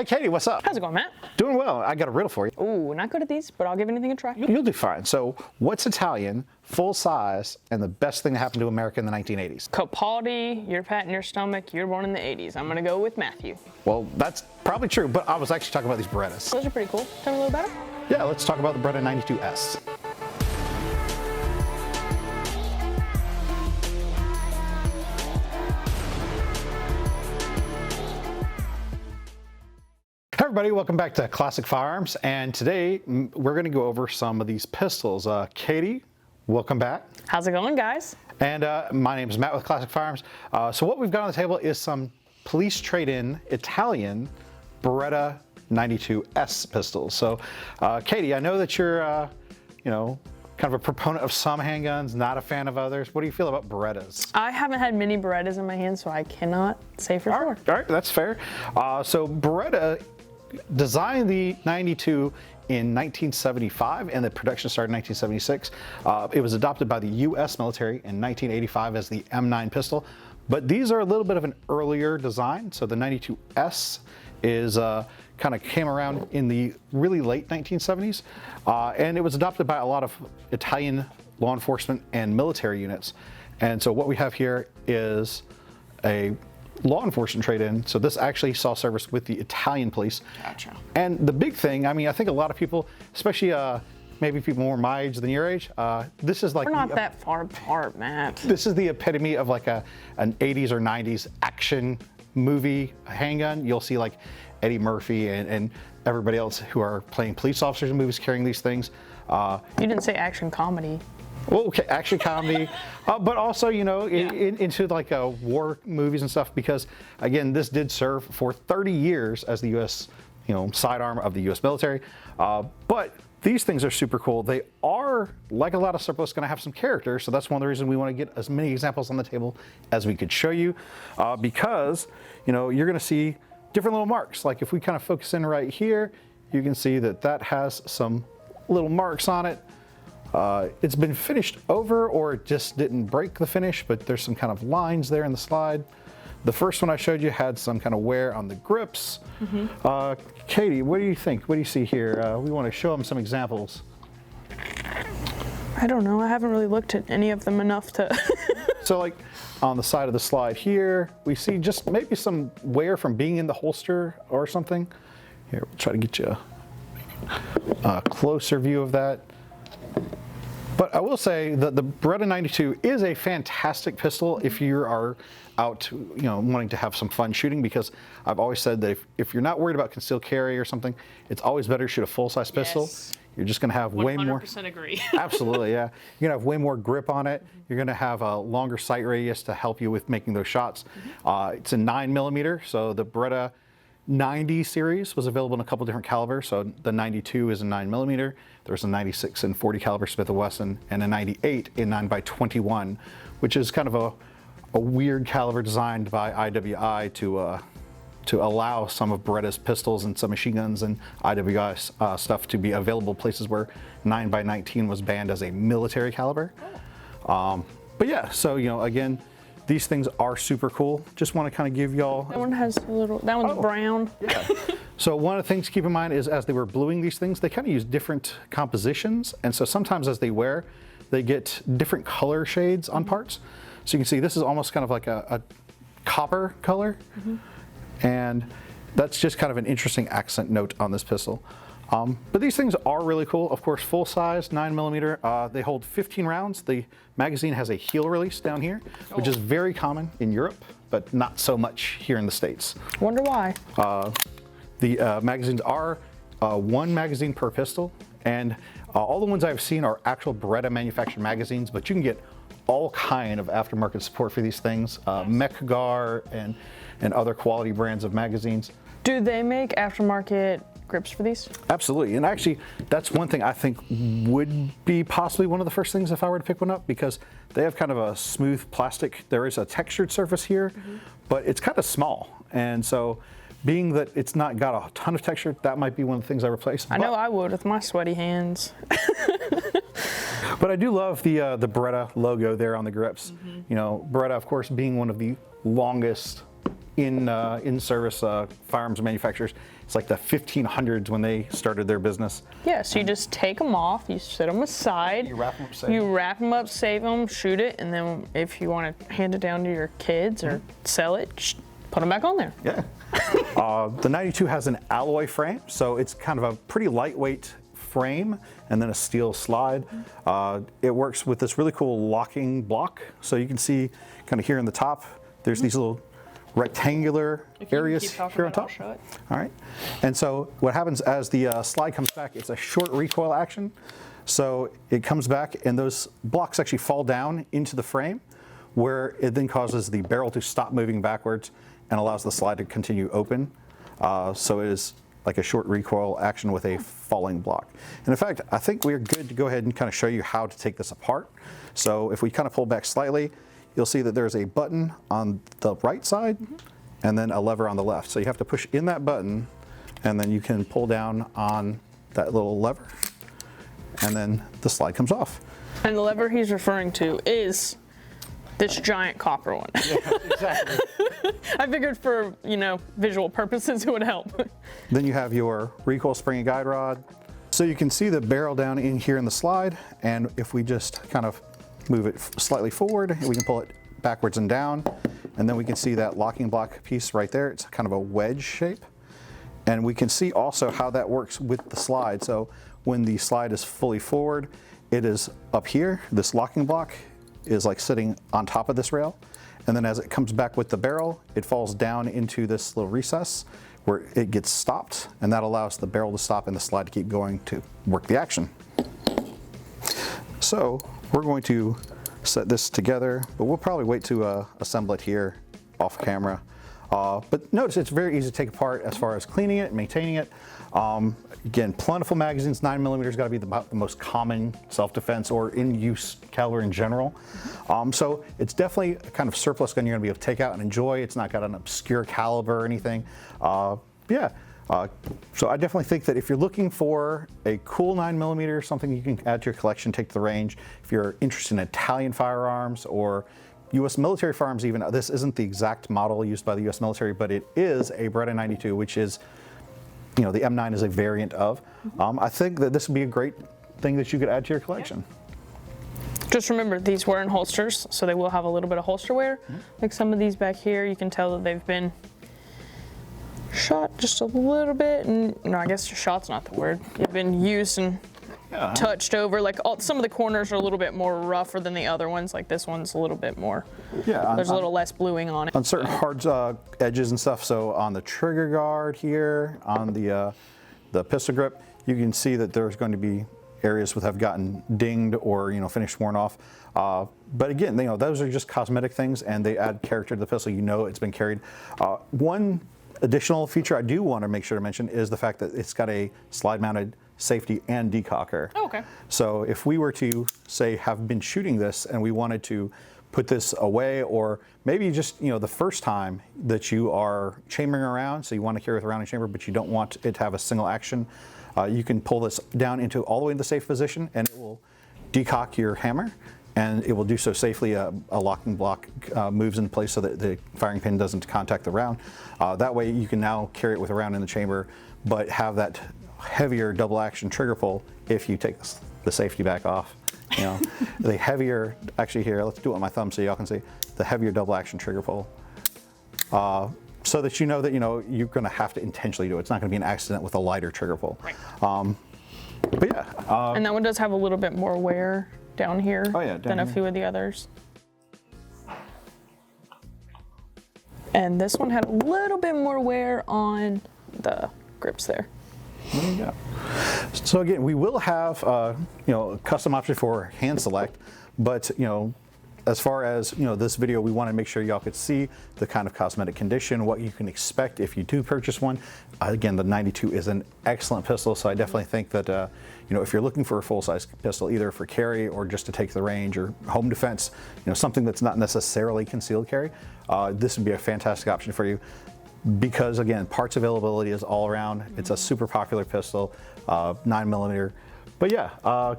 Katie, what's up? How's it going, Matt? Doing well. I got a riddle for you. Ooh, not good at these, but I'll give anything a try. You'll do fine. So, what's Italian, full size, and the best thing that happened to America in the 1980s? Capaldi, you're patting your stomach, you're born in the 80s. I'm gonna go with Matthew. Well, that's probably true, but I was actually talking about these Berettas. Those are pretty cool. Tell me a little better. Yeah, let's talk about the Beretta 92S. Hey everybody, welcome back to Classic Firearms, and today we're going to go over some of these pistols. Katie, welcome back. How's it going, guys? And my name is Matt with Classic Firearms. So what we've got on the table is some police trade-in Italian Beretta 92S pistols. So Katie, I know that you're, kind of a proponent of some handguns, not a fan of others. What do you feel about Berettas? I haven't had many Berettas in my hand, so I cannot say for sure. All right, that's fair. So Beretta designed the 92 in 1975, and the production started in 1976. It was adopted by the U.S. military in 1985 as the M9 pistol, but these are a little bit of an earlier design. So the 92S is kind of came around in the really late 1970s, and it was adopted by a lot of Italian law enforcement and military units. And so what we have here is a law enforcement trade-in. So this actually saw service with the Italian police. Gotcha. And the big thing, I mean, I think a lot of people, especially maybe people more my age than your age, this is like— We're not that far apart, Matt. This is the epitome of like an 80s or 90s action movie handgun. You'll see like Eddie Murphy and everybody else who are playing police officers in movies carrying these things. You didn't say action comedy. Well, okay, action comedy, but also, into like war movies and stuff, because again, this did serve for 30 years as the U.S., sidearm of the U.S. military. But these things are super cool. They are, like a lot of surplus, going to have some character. So that's one of the reasons we want to get as many examples on the table as we could show you, because, you're going to see different little marks. Like if we kind of focus in right here, you can see that that has some little marks on it. It's been finished over, or it just didn't break the finish, but there's some kind of lines there in the slide. The first one I showed you had some kind of wear on the grips. Katie, what do you think? What do you see here? We want to show them some examples. I don't know. I haven't really looked at any of them enough to. So like on the side of the slide here, we see just maybe some wear from being in the holster or something. Here, we'll try to get you a closer view of that. But I will say that the Beretta 92 is a fantastic pistol if you are out, wanting to have some fun shooting, because I've always said that if you're not worried about concealed carry or something, it's always better to shoot a full-size pistol. Yes. You're just going to have way more. 100% agree. Absolutely, yeah. You're going to have way more grip on it. You're going to have a longer sight radius to help you with making those shots. It's a 9mm, so the Beretta 90 series was available in a couple different calibers. So the 92 is a 9mm. There's a 96 and 40 caliber Smith & Wesson, and a 98 in 9x21, which is kind of a weird caliber designed by IWI to allow some of Beretta's pistols and some machine guns and IWI stuff to be available places where 9x19 was banned as a military caliber. But yeah, so again, these things are super cool. Just want to kind of give y'all. That one has a little. That one's brown. Yeah. So one of the things to keep in mind is, as they were bluing these things, they kind of use different compositions, and so sometimes as they wear, they get different color shades on parts. So you can see this is almost kind of like a copper color, and that's just kind of an interesting accent note on this pistol. But these things are really cool. Of course, full size, 9mm. They hold 15 rounds. The magazine has a heel release down here, which is very common in Europe, but not so much here in the States. Wonder why. The magazines are one magazine per pistol, and all the ones I've seen are actual Beretta manufactured magazines, but you can get all kind of aftermarket support for these things, Mechgar and other quality brands of magazines. Do they make aftermarket grips for these? Absolutely, and actually that's one thing I think would be possibly one of the first things if I were to pick one up, because they have kind of a smooth plastic. There is a textured surface here, but it's kind of small, and so being that it's not got a ton of texture, that might be one of the things I replace. I know I would with my sweaty hands. But I do love the Beretta logo there on the grips. Beretta, of course, being one of the longest in service firearms manufacturers. It's like the 1500s when they started their business. Yeah, so you just take them off, you set them aside. You wrap them up, save them, shoot it, and then if you want to hand it down to your kids or sell it, just put them back on there. Yeah. The 92 has an alloy frame, so it's kind of a pretty lightweight frame and then a steel slide. It works with this really cool locking block. So you can see kind of here in the top, there's these little rectangular areas here on top. I'll show it. All right. And so what happens as the slide comes back, it's a short recoil action. So it comes back and those blocks actually fall down into the frame where it then causes the barrel to stop moving backwards and allows the slide to continue open. So it is like a short recoil action with a falling block. And in fact, I think we're good to go ahead and kind of show you how to take this apart. So if we kind of pull back slightly, you'll see that there's a button on the right side and then a lever on the left. So you have to push in that button and then you can pull down on that little lever and then the slide comes off. And the lever he's referring to is this giant copper one. Yeah, exactly. I figured for, visual purposes it would help. Then you have your recoil spring and guide rod. So you can see the barrel down in here in the slide, and if we just kind of move it slightly forward, we can pull it backwards and down, and then we can see that locking block piece right there. It's kind of a wedge shape. And we can see also how that works with the slide. So when the slide is fully forward, it is up here. This locking block is like sitting on top of this rail. And then as it comes back with the barrel, it falls down into this little recess where it gets stopped, and that allows the barrel to stop and the slide to keep going to work the action. So we're going to set this together, but we'll probably wait to assemble it here off camera. But notice it's very easy to take apart as far as cleaning it, maintaining it. Again, plentiful magazines, 9mm got to be about the most common self-defense or in-use caliber in general. So it's definitely a kind of surplus gun you're going to be able to take out and enjoy. It's not got an obscure caliber or anything. So I definitely think that if you're looking for a cool 9mm, something you can add to your collection, take to the range. If you're interested in Italian firearms or U.S. military firearms even, this isn't the exact model used by the U.S. military, but it is a Beretta 92, which is, the M9 is a variant of. I think that this would be a great thing that you could add to your collection. Just remember, these were in holsters, so they will have a little bit of holster wear. Like some of these back here, you can tell that they've been shot just a little bit, and I guess shot's not the word. They've been used and touched over. Like some of the corners are a little bit more rougher than the other ones. Like this one's a little bit more. There's a little less bluing on it. On certain hard edges and stuff. So on the trigger guard here, on the pistol grip, you can see that there's going to be areas that have gotten dinged or finished worn off. But again, those are just cosmetic things, and they add character to the pistol. It's been carried. One additional feature I do want to make sure to mention is the fact that it's got a slide-mounted safety and decocker. Oh, okay. So if we were to, say, have been shooting this and we wanted to put this away, or maybe just, the first time that you are chambering around, so you want to carry it around in chamber, but you don't want it to have a single action, you can pull this down into all the way in the safe position, and it will decock your hammer, and it will do so safely. A locking block moves in place so that the firing pin doesn't contact the round. That way you can now carry it with a round in the chamber, but have that heavier double action trigger pull if you take the safety back off. The heavier, actually here, let's do it on my thumb so y'all can see, the heavier double action trigger pull. So that you know that you're going to have to intentionally do it. It's not going to be an accident with a lighter trigger pull. Right. But yeah. And that one does have a little bit more wear down here than a few of the others. And this one had a little bit more wear on the grips there. There you go. So again, we will have a custom option for hand select, but as far as this video, we want to make sure y'all could see the kind of cosmetic condition, what you can expect if you do purchase one. Again, the 92 is an excellent pistol, so I definitely think that if you're looking for a full-size pistol, either for carry or just to take to the range or home defense, something that's not necessarily concealed carry, this would be a fantastic option for you. Because again, parts availability is all around. It's a super popular pistol, 9mm. But yeah,